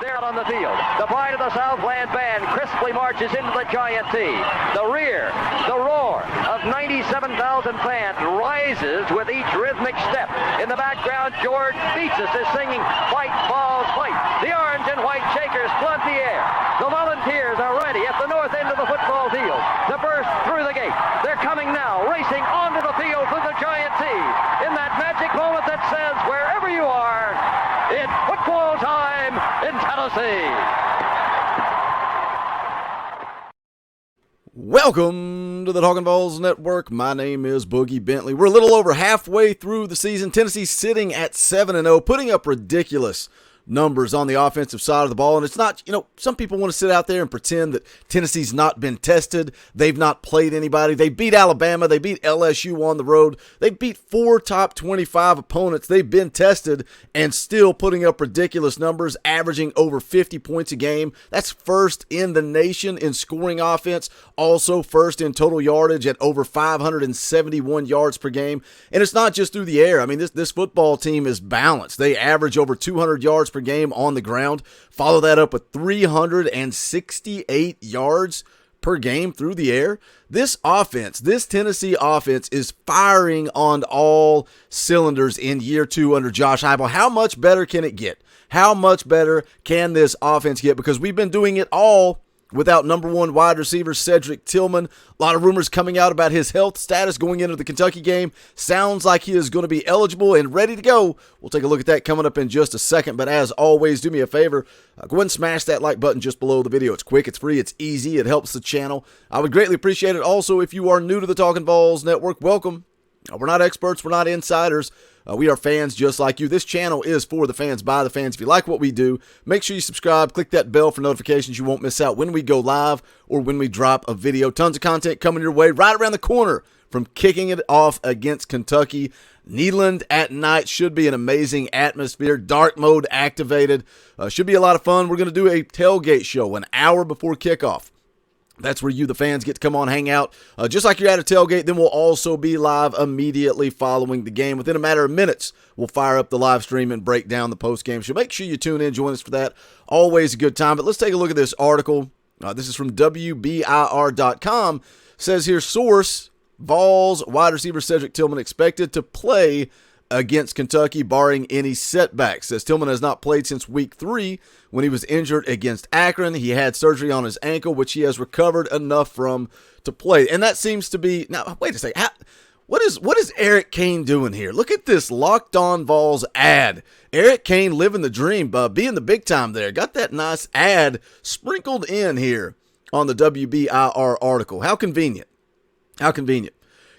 They're out on the field. The Pride of the Southland Band crisply marches into the Giant T. The rear, the roar of 97,000 fans rises with each rhythmic step. In the background, George Beatsis is singing Fight, Balls, Fight. The orange and white Shakers flood the air. The Volunteers are ready at the north end of the football field to burst through the gate. They're coming now, racing onto the field through the Giant T. In that magic moment that says, wherever you are, it's football time in Tennessee. Welcome to the Talkin VAWLS Network. My name is Boogie Bentley. We're a little over halfway through the season. Tennessee sitting at 7-0, putting up ridiculous numbers on the offensive side of the ball. And it's not, some people want to sit out there and pretend that Tennessee's not been tested. They've not played anybody. They beat Alabama. They beat LSU on the road. They beat 4 top 25 opponents. They've been tested and still putting up ridiculous numbers, averaging over 50 points a game. That's first in the nation in scoring offense. Also first in total yardage at over 571 yards per game. And it's not just through the air. I mean, this football team is balanced. They average over 200 yards per game on the ground. Follow that up with 368 yards per game through the air. This offense, this Tennessee offense, is firing on all cylinders in year 2 under Josh Heupel. How much better can it get? How much better can this offense get? Because we've been doing it all without number 1 wide receiver Cedric Tillman. A lot of rumors coming out about his health status going into the Kentucky game. Sounds like he is going to be eligible and ready to go. We'll take a look at that coming up in just a second. But as always, do me a favor. Go ahead and smash that like button just below the video. It's quick, it's free, it's easy. It helps the channel. I would greatly appreciate it. Also, if you are new to the Talkin VAWLS Network, welcome. We're not experts. We're not insiders. We are fans just like you. This channel is for the fans, by the fans. If you like what we do, make sure you subscribe. Click that bell for notifications. You won't miss out when we go live or when we drop a video. Tons of content coming your way right around the corner from kicking it off against Kentucky. Neyland at night should be an amazing atmosphere. Dark mode activated. Should be a lot of fun. We're going to do a tailgate show an hour before kickoff. That's where you, the fans, get to come on, hang out. Just like you're at a tailgate, then we'll also be live immediately following the game. Within a matter of minutes, we'll fire up the live stream and break down the post-game show. Make sure you tune in, join us for that. Always a good time. But let's take a look at this article. This is from WBIR.com. Says here, source, VAWLS wide receiver Cedric Tillman expected to play against Kentucky, barring any setbacks. Says Tillman has not played since week 3 when he was injured against Akron. He had surgery on his ankle, which he has recovered enough from to play. And that seems to be... Now, wait a second. What is Eric Kane doing here? Look at this Locked On VAWLS ad. Eric Kane living the dream, being the big time there. Got that nice ad sprinkled in here on the WBIR article. How convenient. How convenient.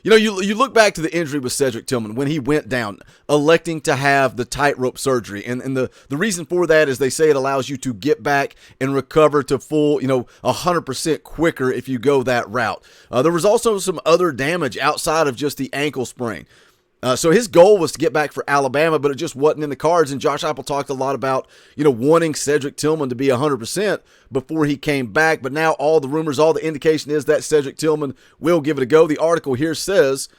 You look back to the injury with Cedric Tillman when he went down, electing to have the tightrope surgery. And the reason for that is they say it allows you to get back and recover to full, 100% quicker if you go that route. There was also some other damage outside of just the ankle sprain. So his goal was to get back for Alabama, but it just wasn't in the cards. And Josh Heupel talked a lot about, wanting Cedric Tillman to be 100% before he came back. But now all the rumors, all the indication is that Cedric Tillman will give it a go. The article here says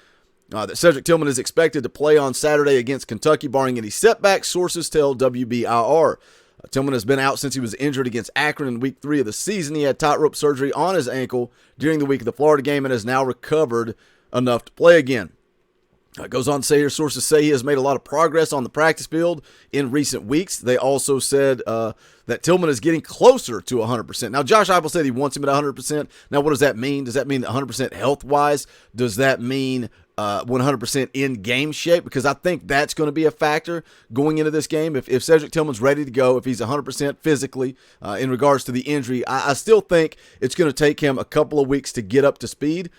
that Cedric Tillman is expected to play on Saturday against Kentucky, barring any setbacks. Sources tell WBIR. Tillman has been out since he was injured against Akron in week 3 of the season. He had tightrope surgery on his ankle during the week of the Florida game and has now recovered enough to play again. It goes on to say here, sources say he has made a lot of progress on the practice field in recent weeks. They also said that Tillman is getting closer to 100%. Now, Josh Heupel said he wants him at 100%. Now, what does that mean? Does that mean 100% health-wise? Does that mean 100% in-game shape? Because I think that's going to be a factor going into this game. If Cedric Tillman's ready to go, if he's 100% physically in regards to the injury, I still think it's going to take him a couple of weeks to get up to speed.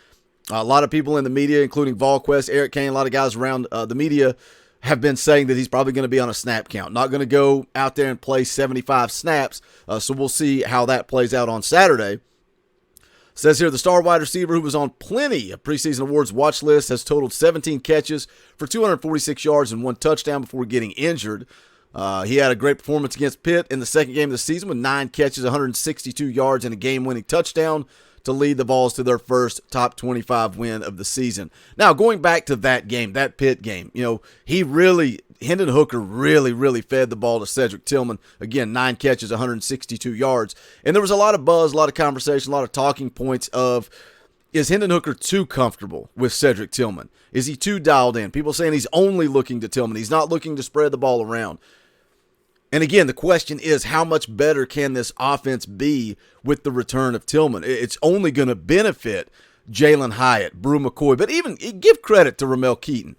A lot of people in the media, including VolQuest, Eric Kane, a lot of guys around the media have been saying that he's probably going to be on a snap count. Not going to go out there and play 75 snaps, so we'll see how that plays out on Saturday. Says here, the star wide receiver who was on plenty of preseason awards watch lists has totaled 17 catches for 246 yards and 1 touchdown before getting injured. He had a great performance against Pitt in the second game of the season with 9 catches, 162 yards, and a game-winning touchdown to lead the Vols to their first top 25 win of the season. Now, going back to that game, that Pitt game, he really Hendon Hooker really fed the ball to Cedric Tillman. Again, 9 catches, 162 yards. And there was a lot of buzz, a lot of conversation, a lot of talking points of, is Hendon Hooker too comfortable with Cedric Tillman? Is he too dialed in? People saying he's only looking to Tillman. He's not looking to spread the ball around. And again, the question is, how much better can this offense be with the return of Tillman? It's only going to benefit Jalen Hyatt, Brew McCoy, but even give credit to Ramel Keaton.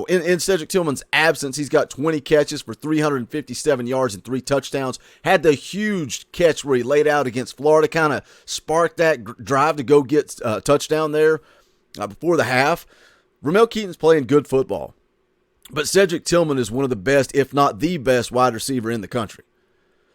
In Cedric Tillman's absence, he's got 20 catches for 357 yards and 3 touchdowns. Had the huge catch where he laid out against Florida, kind of sparked that drive to go get a touchdown there before the half. Ramel Keaton's playing good football. But Cedric Tillman is one of the best, if not the best, wide receiver in the country.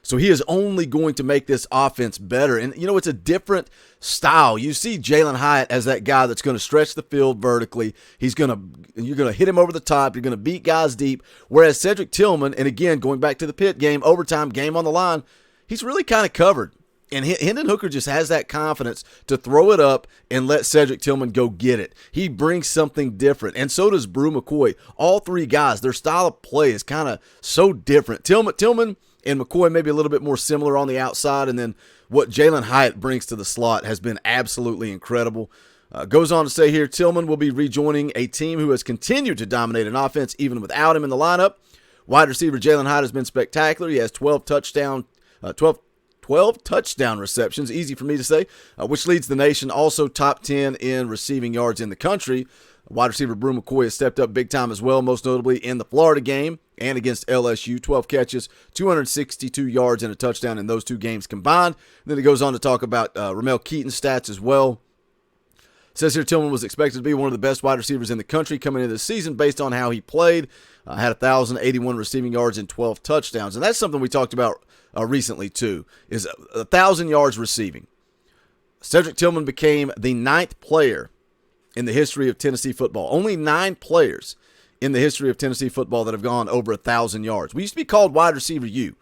So he is only going to make this offense better. And, it's a different style. You see Jalen Hyatt as that guy that's going to stretch the field vertically. You're going to hit him over the top. You're going to beat guys deep. Whereas Cedric Tillman, and again, going back to the Pitt game, overtime, game on the line, he's really kind of covered. And Hendon Hooker just has that confidence to throw it up and let Cedric Tillman go get it. He brings something different, and so does Brew McCoy. All 3 guys, their style of play is kind of so different. Tillman and McCoy maybe a little bit more similar on the outside, and then what Jalen Hyatt brings to the slot has been absolutely incredible. Goes on to say here, Tillman will be rejoining a team who has continued to dominate an offense even without him in the lineup. Wide receiver Jalen Hyatt has been spectacular. He has 12 touchdown receptions, easy for me to say, which leads the nation, also top 10 in receiving yards in the country. Wide receiver Brew McCoy has stepped up big time as well, most notably in the Florida game and against LSU. 12 catches, 262 yards, and a touchdown in those 2 games combined. And then he goes on to talk about Ramel Keaton's stats as well. Says here Tillman was expected to be one of the best wide receivers in the country coming into the season based on how he played. Had 1,081 receiving yards and 12 touchdowns. And that's something we talked about recently too, is 1,000 yards receiving. Cedric Tillman became the 9th player in the history of Tennessee football. Only 9 players in the history of Tennessee football that have gone over 1,000 yards. We used to be called wide receiver U.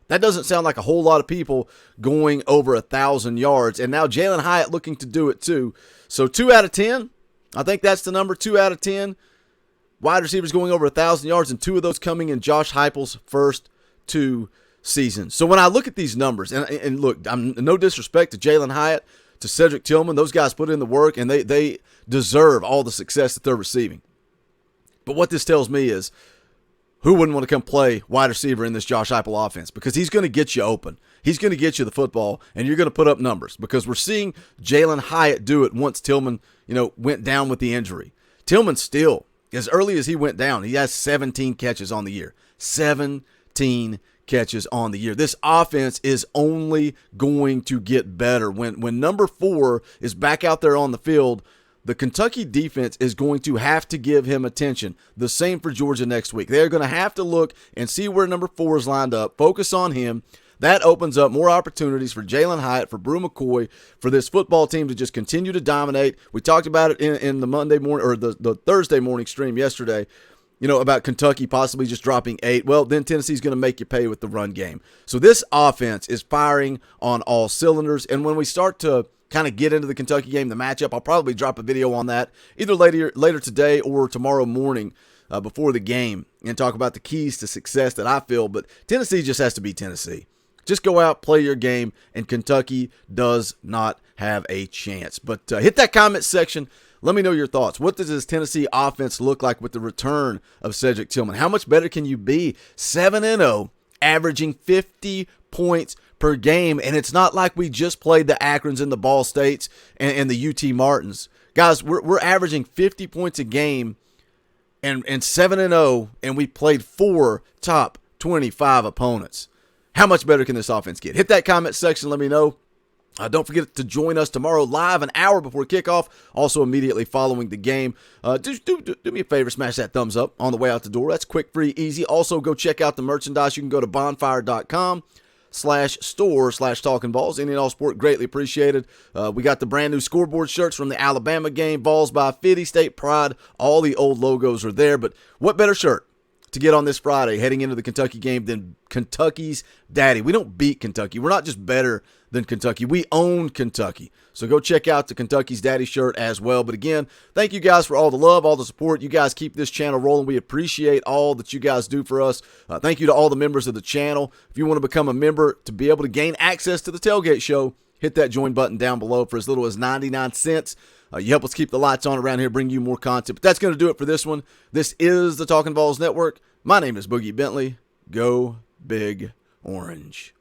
That doesn't sound like a whole lot of people going over 1,000 yards. And now Jalen Hyatt looking to do it too. So 2 out of 10, I think that's the number, 2 out of 10. Wide receivers going over 1,000 yards, and 2 of those coming in Josh Heupel's first 2 seasons. So when I look at these numbers, and look, I'm no disrespect to Jalen Hyatt, to Cedric Tillman, those guys put in the work, and they deserve all the success that they're receiving. But what this tells me is, who wouldn't want to come play wide receiver in this Josh Heupel offense? Because he's going to get you open. He's going to get you the football, and you're going to put up numbers. Because we're seeing Jalen Hyatt do it once Tillman, went down with the injury. Tillman still, as early as he went down, he has 17 catches on the year. 17 catches on the year. This offense is only going to get better. When number 4 is back out there on the field, the Kentucky defense is going to have to give him attention. The same for Georgia next week. They're going to have to look and see where number 4 is lined up, focus on him. That opens up more opportunities for Jalen Hyatt, for Brew McCoy, for this football team to just continue to dominate. We talked about it in the Monday morning, or the Thursday morning stream yesterday, about Kentucky possibly just dropping 8. Well, then Tennessee's going to make you pay with the run game. So this offense is firing on all cylinders. And when we start to kind of get into the Kentucky game, the matchup, I'll probably drop a video on that either later today or tomorrow morning before the game, and talk about the keys to success that I feel. But Tennessee just has to be Tennessee. Just go out, play your game, and Kentucky does not have a chance. But hit that comment section. Let me know your thoughts. What does this Tennessee offense look like with the return of Cedric Tillman? How much better can you be? 7-0, averaging 50 points per game, and it's not like we just played the Akrons and the Ball States and the UT Martins. Guys, we're averaging 50 points a game and 7-0, and we played 4 top 25 opponents. How much better can this offense get? Hit that comment section. Let me know. Don't forget to join us tomorrow live an hour before kickoff, also immediately following the game. Do me a favor, smash that thumbs up on the way out the door. That's quick, free, easy. Also, go check out the merchandise. You can go to bonfire.com/store/talkinballs. Any and all sport, greatly appreciated. We got the brand new scoreboard shirts from the Alabama game, VAWLS by 50, State Pride. All the old logos are there, but what better shirt to get on this Friday heading into the Kentucky game than Kentucky's daddy. We don't beat Kentucky. We're not just better than Kentucky. We own Kentucky. So go check out the Kentucky's Daddy shirt as well. But again, thank you guys for all the love, all the support. You guys keep this channel rolling. We appreciate all that you guys do for us. Thank you to all the members of the channel. If you want to become a member to be able to gain access to the Tailgate Show, hit that join button down below for as little as 99 cents. You help us keep the lights on around here, bring you more content. But that's going to do it for this one. This is the Talkin' VAWLS Network. My name is Boogie Bentley. Go Big Orange.